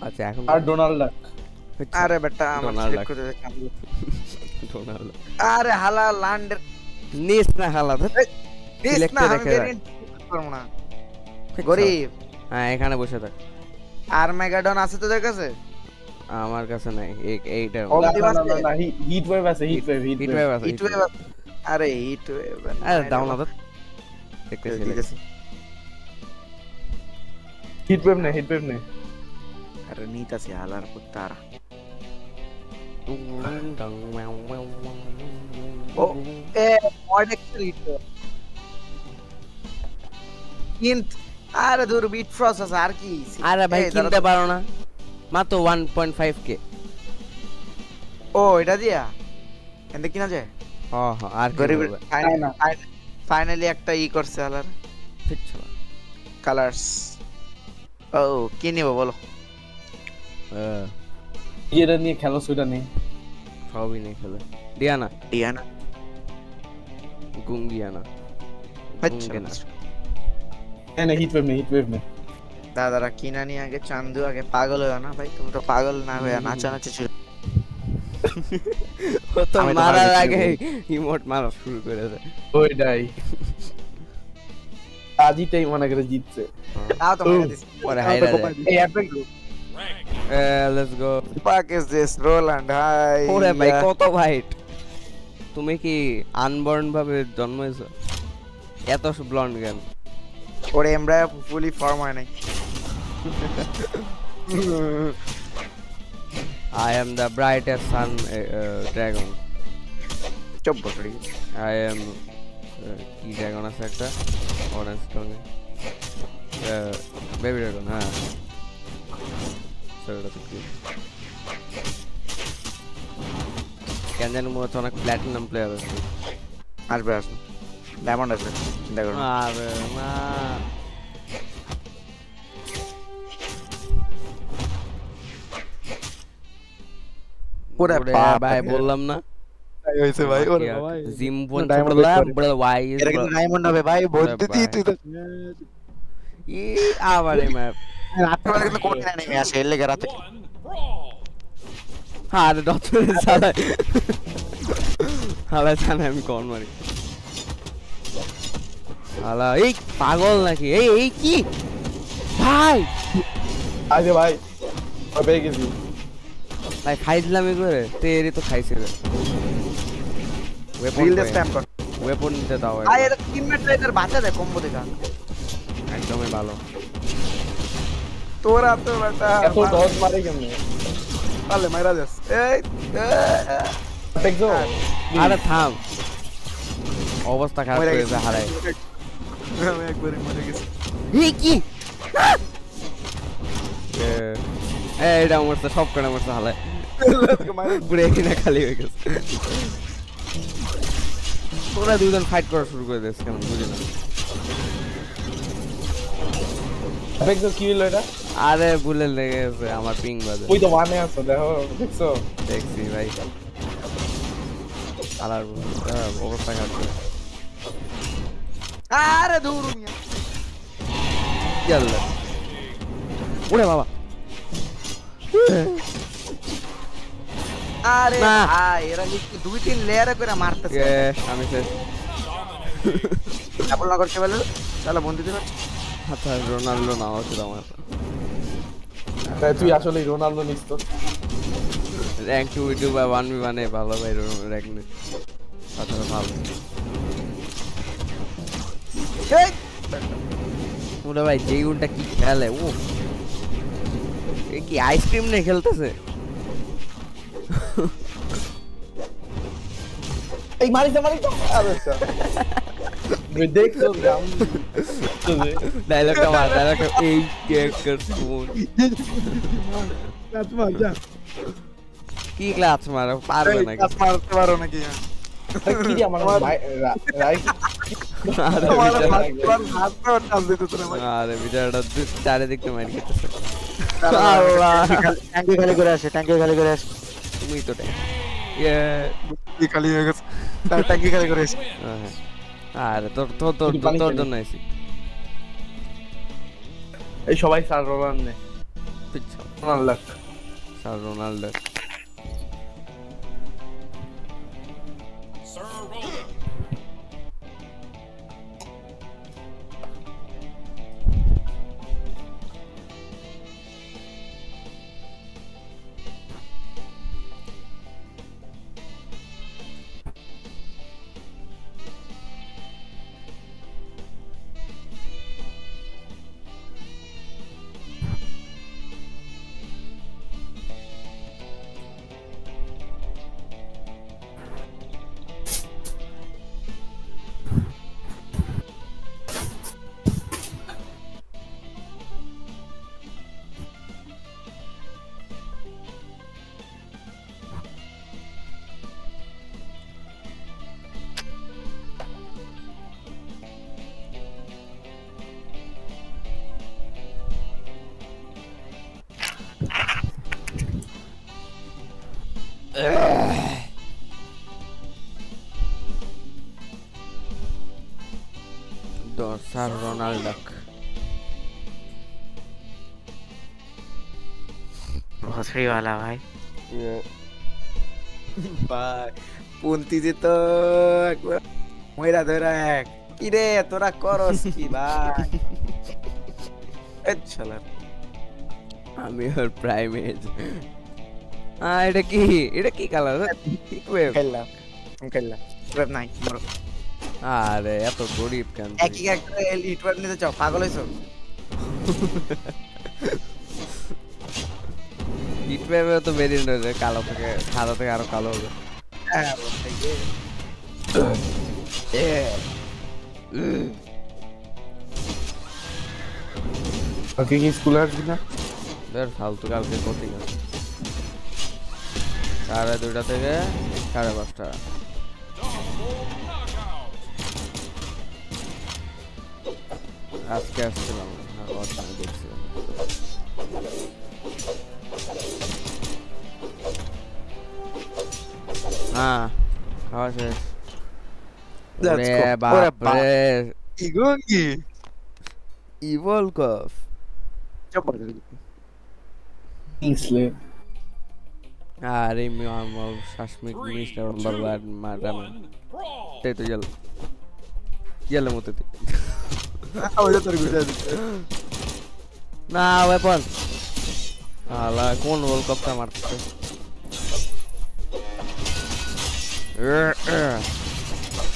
আচ্ছা এখন আর ডোনাল্ড ডাক। আরে বেটা আমার ডোনাল্ড select করে দে। ডোনাল্ড আরে হালা ল্যান্ডের নিস না হালা দিস Select না এ আমি রেখে রাখ। ভেরিয়েন্ট করব না গরিব। হ্যাঁ এখানে বসে থাক আর মেগাডন আছে তোদের কাছে? আমার কাছে নাই এইটা ও, না, অন্তিম না, আছে? না, না, হিট ওয়েভ আছে, heat wave, heat heat wave. Wave আছে হিট ওয়েভ আছে? আরে হিট ওয়েভ আরে দাও না তো দেখতেছি ঠিক আছে। হিট ওয়েভ নে, হিট ওয়েভ নে। আরে নিতাছি হালার পুত্তারা। ও এ মড এক্সেল হিট কিন্ত আরে দূর বিট ফ্রস্ট আছে আর কি? আরে ভাই এই, কিনতে পারো না মাত্র 1.5k ও এটা দিয়া এন্ড কিনা যায়? হ্যাঁ হ্যাঁ আর গরিব গরিব ফাইনালি একটা ই করছে হালার ঠিক ছিল কালার্স। ও কি নিব বলো? এটা নিয়ে খেলো, সেটা নেই। সবই নেই খেলে ডিয়ানা ডিয়ানা গুঙ্গিয়ানা আচ্ছা গুঙ্গেনা। না, হিট ওয়েভ নে, হিট ওয়েভ নে। দাদারা কিনা নিয়ে আগে চান্দু আগে পাগল হয়ে না ভাই, তুমি তো পাগল না হয়ে নাচানাচি ছিল। ও তো আমি তো মারার ভাবছি আগে ইমোট মারা শুরু করে দেয় ওইটাই। আজিতেই মনে করে জিতছে। তাও তো মেরে দিছি। পরে হাইরা যায় এই APEC let's go Fuck is this Roland? Hi. ওরে ভাই কত ভাইট তুমি কি আনবর্ন ভাবে জন্মাইছো এত ব্লন্ড কেন ওরে এমরা ফুলি ফর্ম হয় নাই। I am the brightest sun dragon চুপ বসড়ি। I am কি ড্রাগন আছে একটা অরেঞ্জ টনে বেবি ড্রাগন হ্যাঁ সেটা তো কি কেন জানি মনে হচ্ছে অনেক প্ল্যাটিনাম প্লেয়ার আছে আসবে আসবে ডায়মন্ড আসবে চিন্তা করো না। আরে না ওরে ওরে বাপ ভাই রে। বললাম না তাই হইছে ভাই ওরে বাবা। জিম Diamond বললা করে। বড় ওয়াই এটা কিন্তু ডায়মন্ড হবে ভাই, বলতে ভাই। তুই তো ই আবার ম্যাপ রাত্রে বেলা কিন্তু কোন নেমে আসে এর লেগে রাতে। আরে ডক্টর সালা হালা জানে আমি কোন মারি হালা এই পাগল নাকি এই এই কি ভাই আরে ভাই পেয়ে গেছি। ভাই খাইছিলাম করে তেরি তো খাইছে রে রিল দে স্প্যাম কর ওয়েপন নিতে দাও ভাই। এর টিমমেট রাইডার বাঁচা দে কম্বো দেখা একদমই ভালো তোরা তো বেটা এত ডজ মারে কেমনে? পারলে মাইরা যাস। এই অ্যাপেক জো। আরে থাম অবস্থা খারাপ মরে হয়ে গেছি। যায় হারায় আমি একবারই মরে গেছি। এই কি এটা আমার তো সব করে আমার তো হালায় পুরো এখানে খালি হয়ে গেছে তোরা দুজন ফাইট করা শুরু করে দিয়েছে কেন বুঝি না অ্যাপেক জো কি হলো এটা? আরে ভুলে লেগে গেছে আমার পিং বাজে ওই তো ওয়ানে আছে, দেখো দেখছো? দেখছি ভাই আলার অবস্থা খারাপ করে আরে দূর মিয়া। কি আল্লাহ ওরে বাবা আরে না। ভাই এরা কি দুই তিন লেয়ারে করে মারতেছে। আমি শেষ ডাবল না করতে পারলে চলো বন্ধু দিন। আচ্ছা রোনাল্ডো না হচ্ছে আমার তাই তুই আসলে রোনালদো নিস তো। র্যাঙ্ক 2v2 বা 1v1 এ ভালো ভাই র্যাঙ্ক নে আচ্ছা ভালো এই ওরে ভাই যেই উনটা কি খেলে ও এ কি আইসক্রিম নিয়ে খেলতেছে এই মারিস তো আরে আচ্ছা তুই দেখছো গ্রাম তো যে ডায়লগটা মার ডায়লগটা এই কেকার ফোন কাজ মার যা। কি ক্লাস মার পারবে নাকি কাজ মারতে পারো নাকি? কি রে আমার রাইট আরে তোমার বিচারা- তোমার হাত পা টাচ দিতে তোরা ভাই। আরে বিচারটা চারিদিক থেকে মার খেতেছে আল্লাহ ট্যাঙ্কি খালি করে আসে, ট্যাঙ্কি খালি করে আসে। তুমি তো ইয়ে কি খালি হয়ে গেছে। ট্যাঙ্কি খালি করে আসে। আরে তোর তোর তোর একটু পানি তোর খেলি। জন্য আইছি এই সবাই স্যার রোলান নে। পিচ্ছা লাখ স্যার রোনাল্ডো স্যার রোনাল্ডো ভসরি वाला ভাই ভাই পুন্তিতে তো একবার ময়রা ধরা এক কি রে তোরা করস কি ভাই শালা আমি ওর প্রাইম এজ এটা কি কালার খেললাম ওয়েব নাই বড় আরে এত গরিব কেন একই একটা এলিট ওয়েব নিতে চাও পাগল হইছো হিটওয়েভে তো ভেরিয়েন্ট হয়েছে কালো থেকে সাদা থেকে আরো কালো হবে হ্যাঁ বলতে গিয়ে ওকে কি স্কুল আসবি না বের ফালতু কালকে কোচিং আছে 2:30 থেকে 5:30 আজকে আসছিলাম আমি দেখছিলাম হ্যাঁ খাওয়া শেষ Let's go. ওরে বাপরে ইগোঙ্গি ইভল কফ ইসলে আরে আমার শাসমিক মিস্টার বরবাদ মারাম তে তো জেল মতে ওটা তোর গুজা দিতে না ওয়েপন আলা কোন ওয়ার্ল্ড কাপটা মারতে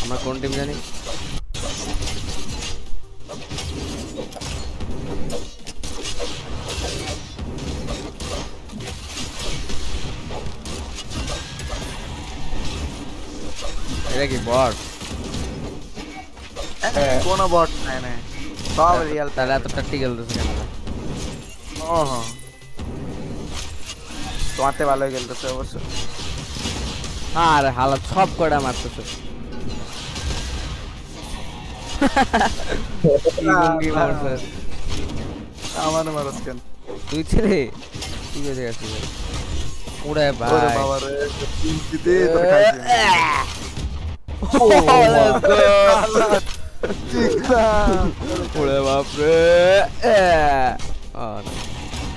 আমরা কোন টিম জানি এটা কি বট কোনো বট নাই না সব রিয়েল তাহলে এত প্র্যাকটিক্যাল দিছে কেন ওহো তোমাতে ভালো হয়ে গেল তো অবশ্য আরে হালাত সব কটা মারতেছে ইগঙ্গি মারছে আমার মারস কেন তুই ছেলে তুই বেঁচে গেছিস ওরে ভাই ওরে বাবা রে দিতে তোর খাইছি ওরে বাপরে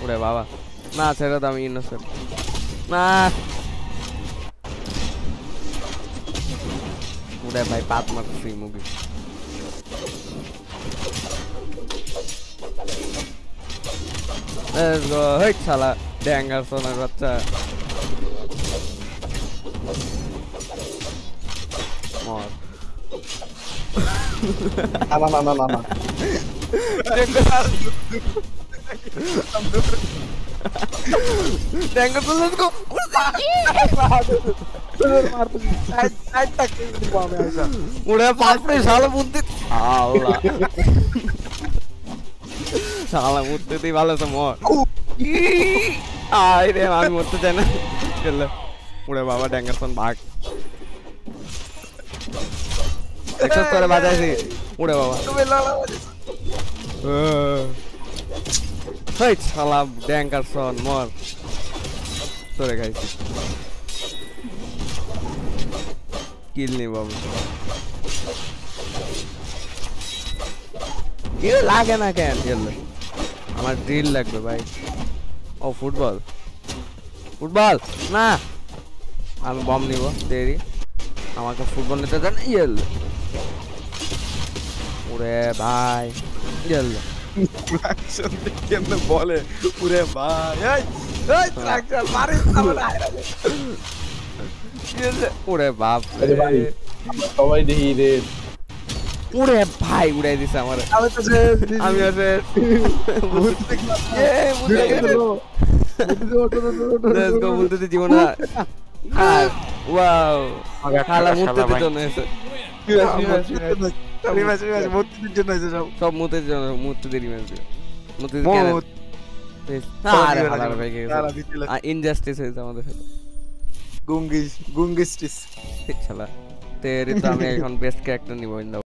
ওরে বাবা না ছেড়ে তো আমি ইনোসেন্ট না ওরে ভাই পাত মারছি মুভি Let's go. Hey, শালা ড্যাঙ্গারসনের বাচ্চা মর না ড্যাঙ্গারসন let's go. ওরে বাপরে শালা বুদ্ধি আল্লাহ শালা বুদ্ধিতেই ভালো তো মর আয় রে আমি মরতে চাই না চলো ওরে বাবা ড্যাঙ্গারসন ভাগ এক্সারসাইজ করে বাজাইছি ওরে বাবা হেই শালা ড্যাঙ্গারসন মর তোরে খাইছি কিল নি বাবু কি লাগে না কেন চলো আমার ড্রিল লাগবে ভাই ও ফুটবল ফুটবল না আমি বম নিব দেরি আমাকে ফুটবল নিতে দেন ইয়েল ওরে ভাই ইয়েল অ্যাকশন কেমনে বলে পুরে ভাই এই এই ট্রাক্টর মারিস না বলে ওরে বাপ আরে ভাই আমরা সবাই দেখি রে ওরে ভাই উড়াই দিছে আমার আমি তো শেষ আমি আছে লেটস গো বলতে দি জীবন আর ওয়াও খালা মুতে দিত না এসে সব মুতে জন্য মুতে দেরি ম্যাচ মুতে কেন আরে হালার ভাই গেছে ইনজাস্টিস হয়েছে আমাদের সাথে গুঙ্গিস গুঙ্গিস্টিস শালা তেরি তো আমি এখন বেস্ট ক্যারেক্টার নিব ইন